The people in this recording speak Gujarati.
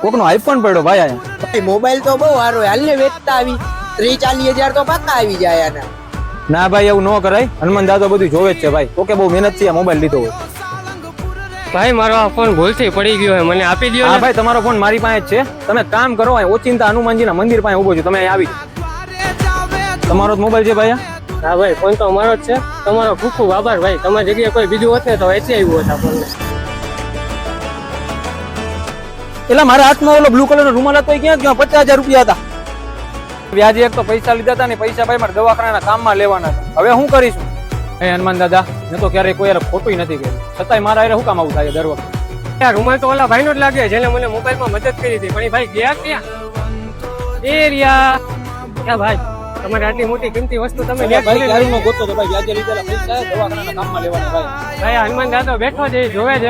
કોકનો આઈફોન પડ્યો ભાઈ અહીંયા. મોબાઈલ તો બહુ સારો હાલ ને વેચતા આવી 30-40 હજાર તો પાકા આવી જાય આના. ના ભાઈ એવું ન કરાય. હનુમાન દાદા બધું જોવે જ છે ભાઈ. તો કે બહુ મહેનત થી આ મોબાઈલ લીધો હોય. ભાઈ મારો આ ફોન ભૂલથી પડી ગયો છે, મને આપી દો. હા ભાઈ તમારો ફોન મારી પાસે જ છે. તમે કામ કરો, ઓચિંતા હનુમાનજીના મંદિર પાસે ઉભો છું, તમે અહીં આવી તમારો જ મોબાઈલ છે ભાઈ. હા ભાઈ ફોન તો અમારો જ છે. તમારો ખૂબ ખૂબ આભાર ભાઈ. તમારી જગ્યાએ કોઈ બીજું હોત ને તો એટલે આવ્યું હોત આ ફોન. એટલે મારા હાથમાં ઓલો બ્લુ કલરનો રૂમાલ હતો, ક્યાં ગયો? 50,000 રૂપિયા હતા. વ્યાજે એક તો પૈસા લીધા હતા ને પૈસા ભાઈ મારા દવાખાનાના કામમાં લેવાના હતા. હવે શું કરીશું? હે હનુમાન દાદા, મેં તો ક્યારેય કોઈ ખોટું નથી કર્યું, છતાંય મારા હારે શું કામ આવું થાય દર વખતે? યાર રૂમાલ તો ઓલા ભાઈનો જ લાગે જેને મને મોબાઈલમાં મદદ કરી હતી, પણ એ ભાઈ ગયા ક્યાં? એ રહ્યા ક્યાં ભાઈ? તમારે આટલી મોટી કિંમતી વસ્તુ તમે ભાઈ ગોતો તો ભાઈ વ્યાજે લીધેલા પૈસા દવાખાનાના કામમાં લેવાના ભાઈ. ભાઈ હનુમાન દાદા બેઠો છે, જોવે છે.